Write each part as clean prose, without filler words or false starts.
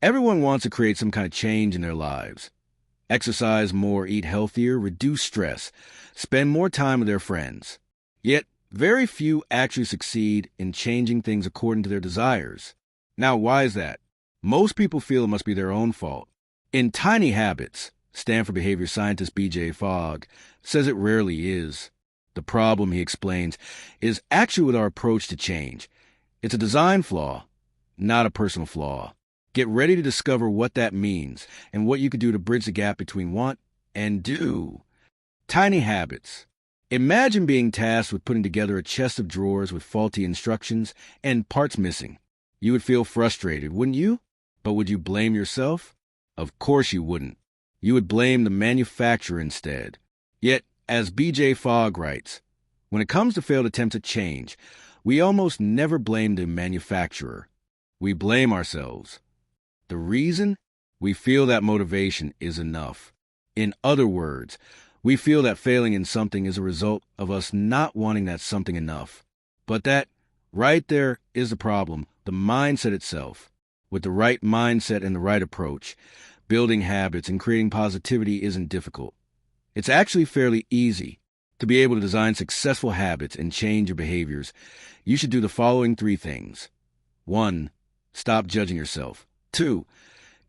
Everyone wants to create some kind of change in their lives. Exercise more, eat healthier, reduce stress, spend more time with their friends. Yet, very few actually succeed in changing things according to their desires. Now, why is that? Most people feel it must be their own fault. In Tiny Habits, Stanford behavior scientist BJ Fogg says it rarely is. The problem, he explains, is actually with our approach to change. It's a design flaw, not a personal flaw. Get ready to discover what that means and what you could do to bridge the gap between want and do. Tiny Habits. Imagine being tasked with putting together a chest of drawers with faulty instructions and parts missing. You would feel frustrated, wouldn't you? But would you blame yourself? Of course you wouldn't. You would blame the manufacturer instead. Yet, as BJ Fogg writes, when it comes to failed attempts at change, we almost never blame the manufacturer. We blame ourselves. The reason? We feel that motivation is enough. In other words, we feel that failing in something is a result of us not wanting that something enough. But that, right there, is the problem, the mindset itself. With the right mindset and the right approach, building habits and creating positivity isn't difficult. It's actually fairly easy. To be able to design successful habits and change your behaviors, you should do the following 3 things. 1. Stop judging yourself. 2.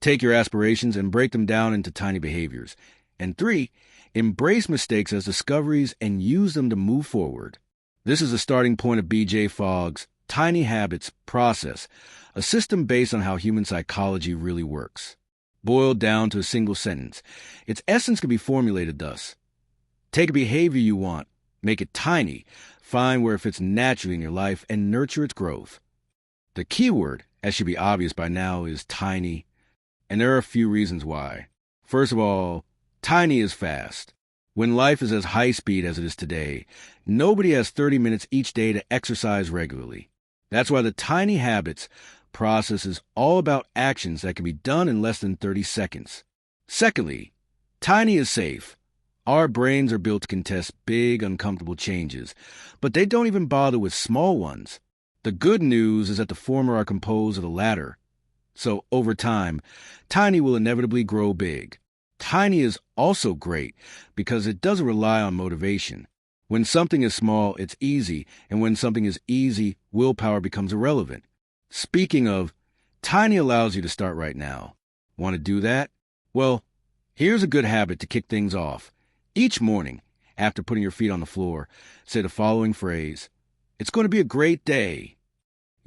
Take your aspirations and break them down into tiny behaviors. And 3. Embrace mistakes as discoveries and use them to move forward. This is the starting point of BJ Fogg's Tiny Habits process, a system based on how human psychology really works. Boiled down to a single sentence, its essence can be formulated thus. Take a behavior you want, make it tiny, find where it fits naturally in your life, and nurture its growth. The key word, as should be obvious by now, is tiny, and there are a few reasons why. First of all, tiny is fast. When life is as high speed as it is today, nobody has 30 minutes each day to exercise regularly. That's why the Tiny Habits process is all about actions that can be done in less than 30 seconds. Secondly, tiny is safe. Our brains are built to contest big, uncomfortable changes, but they don't even bother with small ones. The good news is that the former are composed of the latter. So, over time, tiny will inevitably grow big. Tiny is also great because it doesn't rely on motivation. When something is small, it's easy, and when something is easy, willpower becomes irrelevant. Speaking of, tiny allows you to start right now. Want to do that? Well, here's a good habit to kick things off. Each morning, after putting your feet on the floor, say the following phrase, "It's going to be a great day."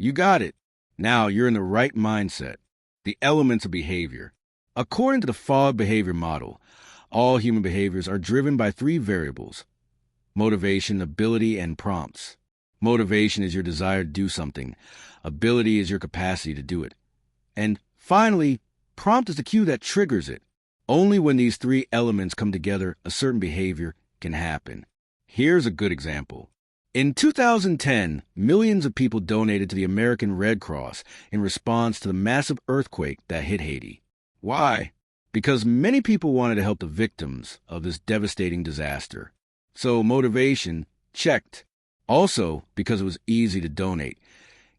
You got it. Now you're in the right mindset. The elements of behavior. According to the Fogg behavior model, all human behaviors are driven by 3 variables: motivation, ability, and prompts. Motivation is your desire to do something. Ability is your capacity to do it. And finally, prompt is the cue that triggers it. Only when these 3 elements come together, a certain behavior can happen. Here's a good example. In 2010, millions of people donated to the American Red Cross in response to the massive earthquake that hit Haiti. Why? Because many people wanted to help the victims of this devastating disaster. So motivation, checked. Also, because it was easy to donate.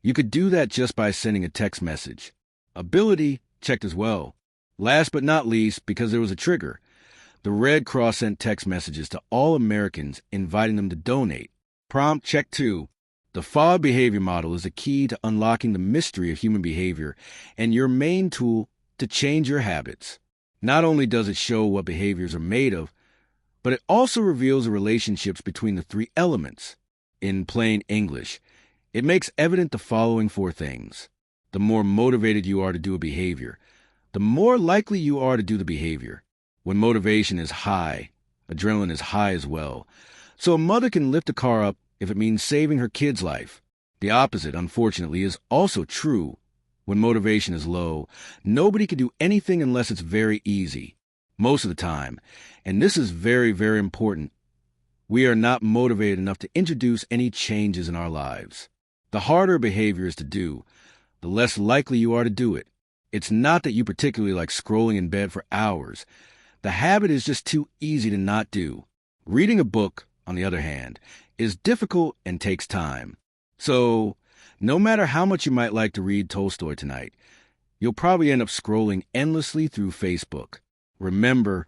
You could do that just by sending a text message. Ability, checked as well. Last but not least, because there was a trigger. The Red Cross sent text messages to all Americans inviting them to donate. Prompt, check too. The Fogg behavior model is the key to unlocking the mystery of human behavior and your main tool to change your habits. Not only does it show what behaviors are made of, but it also reveals the relationships between the 3 elements. In plain English, it makes evident the following 4 things. The more motivated you are to do a behavior, the more likely you are to do the behavior. When motivation is high, adrenaline is high as well. So a mother can lift a car up if it means saving her kid's life. The opposite, unfortunately, is also true. When motivation is low, nobody can do anything unless it's very easy. Most of the time, and this is very, very important, we are not motivated enough to introduce any changes in our lives. The harder a behavior is to do, the less likely you are to do it. It's not that you particularly like scrolling in bed for hours. The habit is just too easy to not do. Reading a book, on the other hand, is difficult and takes time. So, no matter how much you might like to read Tolstoy tonight, You'll probably end up scrolling endlessly through Facebook. Remember,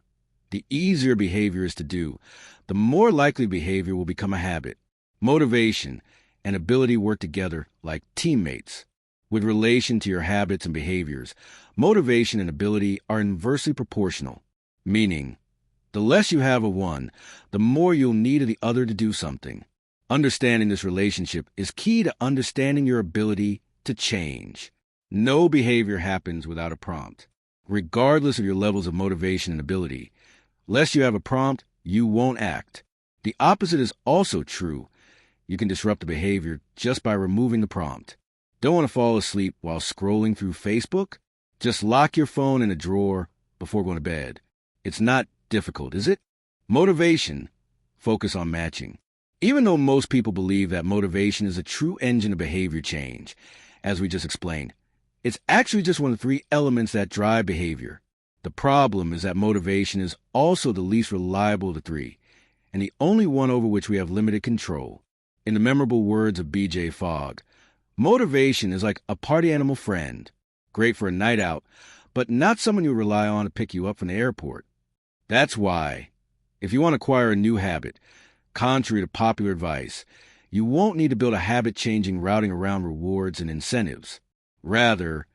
the easier behavior is to do, the more likely behavior will become a habit. Motivation and ability work together like teammates. With relation to your habits and behaviors, motivation and ability are inversely proportional, meaning the less you have of one, the more you'll need of the other to do something. Understanding this relationship is key to understanding your ability to change. No behavior happens without a prompt. Regardless of your levels of motivation and ability, lest you have a prompt, you won't act. The opposite is also true. You can disrupt the behavior just by removing the prompt. Don't want to fall asleep while scrolling through Facebook? Just lock your phone in a drawer before going to bed. It's not difficult, is it? Motivation. Focus on matching. Even though most people believe that motivation is a true engine of behavior change, as we just explained, it's actually just one of the three elements that drive behavior. The problem is that motivation is also the least reliable of the three, and the only one over which we have limited control. In the memorable words of BJ Fogg, motivation is like a party animal friend, great for a night out, but not someone you rely on to pick you up from the airport. That's why, if you want to acquire a new habit, contrary to popular advice, you won't need to build a habit-changing routing around rewards and incentives. Rather,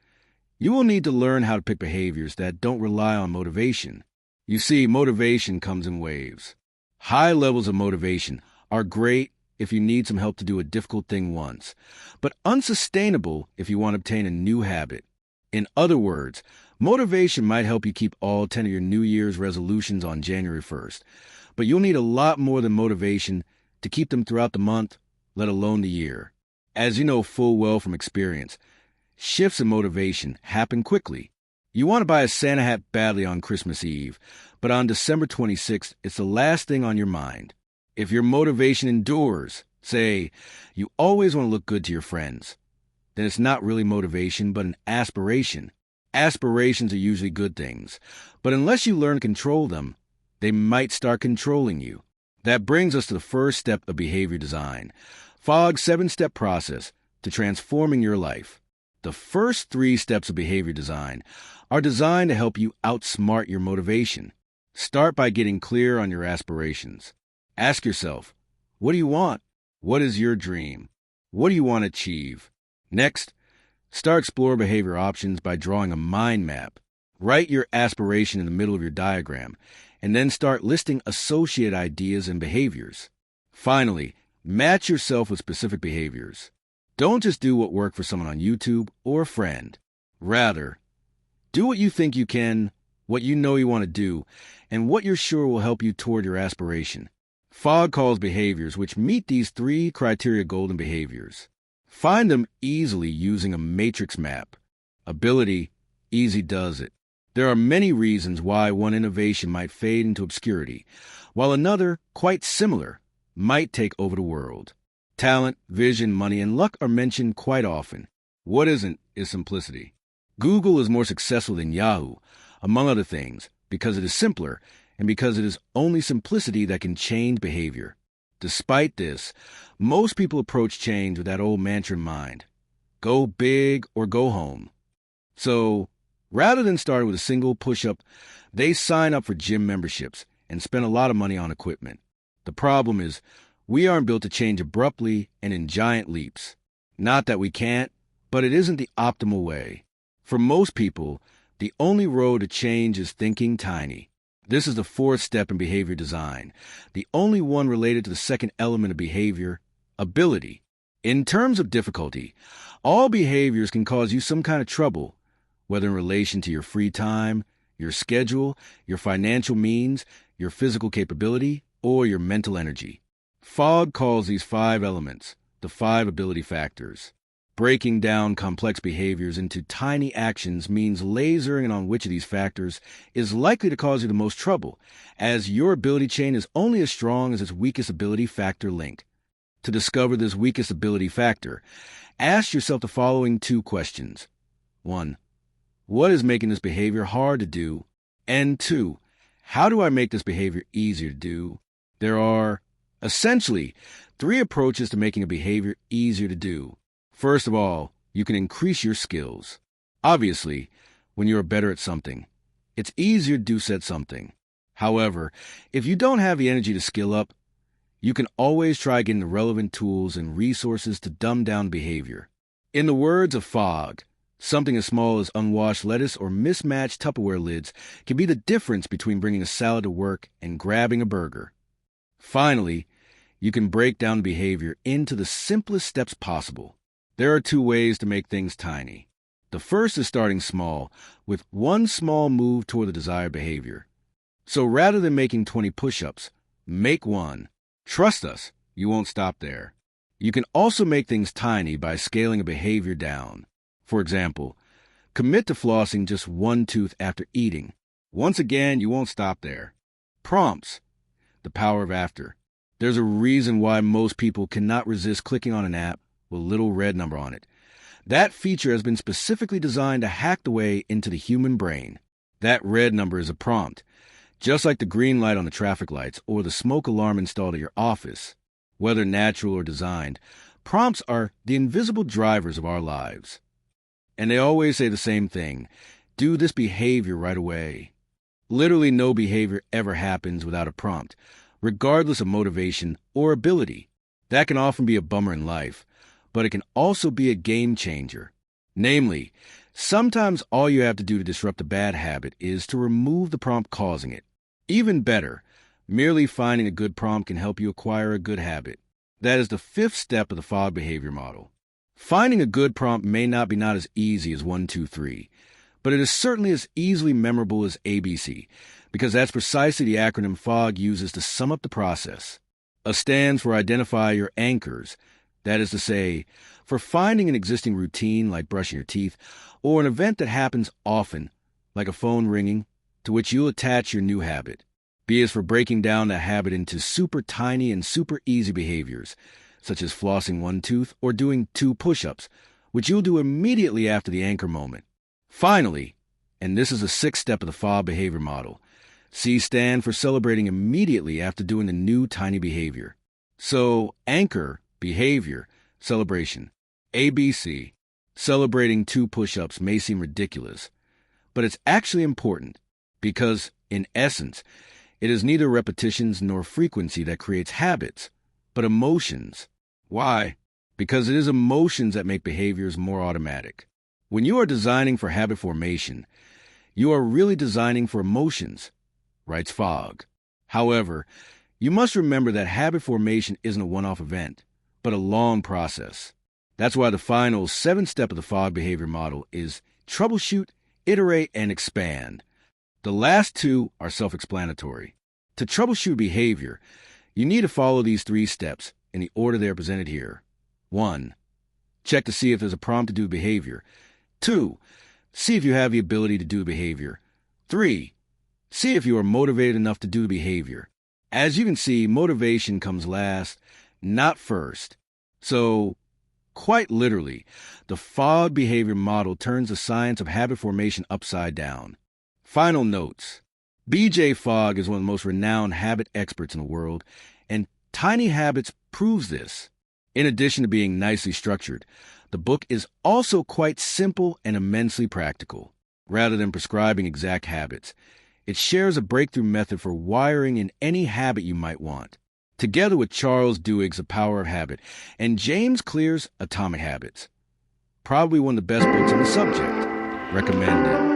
you will need to learn how to pick behaviors that don't rely on motivation. You see, motivation comes in waves. High levels of motivation are great if you need some help to do a difficult thing once, but unsustainable if you want to obtain a new habit. In other words, motivation might help you keep all 10 of your New Year's resolutions on January 1st, but you'll need a lot more than motivation to keep them throughout the month, let alone the year. As you know full well from experience, shifts in motivation happen quickly. You want to buy a Santa hat badly on Christmas Eve, but on December 26th, it's the last thing on your mind. If your motivation endures, say, you always want to look good to your friends, then it's not really motivation, but an aspiration. Aspirations are usually good things, but unless you learn to control them, they might start controlling you. That brings us to the first step of behavior design, Fogg's 7-step process to transforming your life. The first 3 steps of behavior design are designed to help you outsmart your motivation. Start by getting clear on your aspirations. Ask yourself, what do you want? What is your dream? What do you want to achieve? Next, start exploring behavior options by drawing a mind map. Write your aspiration in the middle of your diagram, and then start listing associated ideas and behaviors. Finally, match yourself with specific behaviors. Don't just do what worked for someone on YouTube or a friend. Rather, do what you think you can, what you know you want to do, and what you're sure will help you toward your aspiration. Fogg calls behaviors which meet these 3 criteria golden behaviors. Find them easily using a matrix map. Ability, easy does it. There are many reasons why one innovation might fade into obscurity, while another, quite similar, might take over the world. Talent, vision, money, and luck are mentioned quite often. What isn't is simplicity. Google is more successful than Yahoo, among other things, because it is simpler and because it is only simplicity that can change behavior. Despite this, most people approach change with that old mantra in mind. Go big or go home. So, rather than start with a single push-up, they sign up for gym memberships and spend a lot of money on equipment. The problem is, we aren't built to change abruptly and in giant leaps. Not that we can't, but it isn't the optimal way. For most people, the only road to change is thinking tiny. This is the 4th step in behavior design, the only one related to the second element of behavior, ability. In terms of difficulty, all behaviors can cause you some kind of trouble, whether in relation to your free time, your schedule, your financial means, your physical capability, or your mental energy. Fogg calls these 5 elements the 5 ability factors. Breaking down complex behaviors into tiny actions means lasering in on which of these factors is likely to cause you the most trouble, as your ability chain is only as strong as its weakest ability factor link. To discover this weakest ability factor, ask yourself the following 2 questions. 1. What is making this behavior hard to do? And 2. How do I make this behavior easier to do? There are, essentially, 3 approaches to making a behavior easier to do. First of all, you can increase your skills. Obviously, when you are better at something, it's easier to do said something. However, if you don't have the energy to skill up, you can always try getting the relevant tools and resources to dumb down behavior. In the words of Fogg, something as small as unwashed lettuce or mismatched Tupperware lids can be the difference between bringing a salad to work and grabbing a burger. Finally, you can break down behavior into the simplest steps possible. There are 2 ways to make things tiny. The first is starting small, with one small move toward the desired behavior. So rather than making 20 push-ups, make 1. Trust us, you won't stop there. You can also make things tiny by scaling a behavior down. For example, commit to flossing just 1 tooth after eating. Once again, you won't stop there. Prompts. The power of after. There's a reason why most people cannot resist clicking on an app with a little red number on it. That feature has been specifically designed to hack the way into the human brain. That red number is a prompt, just like the green light on the traffic lights or the smoke alarm installed at your office. Whether natural or designed, prompts are the invisible drivers of our lives. And they always say the same thing: do this behavior right away. Literally no behavior ever happens without a prompt, regardless of motivation or ability. That can often be a bummer in life, but it can also be a game changer. Namely, sometimes all you have to do to disrupt a bad habit is to remove the prompt causing it. Even better, merely finding a good prompt can help you acquire a good habit. That is the 5th step of the Fogg behavior model. Finding a good prompt may not be as easy as 1, 2, 3, but it is certainly as easily memorable as ABC, because that's precisely the acronym Fogg uses to sum up the process. A stands for identify your anchors, that is to say, for finding an existing routine like brushing your teeth, or an event that happens often, like a phone ringing, to which you'll attach your new habit. B is for breaking down that habit into super tiny and super easy behaviors, such as flossing 1 tooth or doing 2 push-ups, which you'll do immediately after the anchor moment. Finally, and this is the 6th step of the Fogg behavior model, C stand for celebrating immediately after doing the new tiny behavior. So, anchor, behavior, celebration. ABC, celebrating 2 push-ups may seem ridiculous, but it's actually important because, in essence, it is neither repetitions nor frequency that creates habits, but emotions. Why? Because it is emotions that make behaviors more automatic. When you are designing for habit formation, you are really designing for emotions, writes Fogg. However, you must remember that habit formation isn't a one-off event, but a long process. That's why the final 7th step of the Fogg behavior model is troubleshoot, iterate, and expand. The last 2 are self-explanatory. To troubleshoot behavior, you need to follow these 3 steps in the order they are presented here. 1. Check to see if there's a prompt to do behavior. 2. See if you have the ability to do the behavior. 3. See if you are motivated enough to do the behavior. As you can see, motivation comes last, not first. So, quite literally, the Fogg behavior model turns the science of habit formation upside down. Final notes. BJ Fogg is one of the most renowned habit experts in the world, and Tiny Habits proves this. In addition to being nicely structured, the book is also quite simple and immensely practical. Rather than prescribing exact habits, it shares a breakthrough method for wiring in any habit you might want. Together with Charles Duhigg's The Power of Habit and James Clear's Atomic Habits. Probably one of the best books on the subject. Recommended.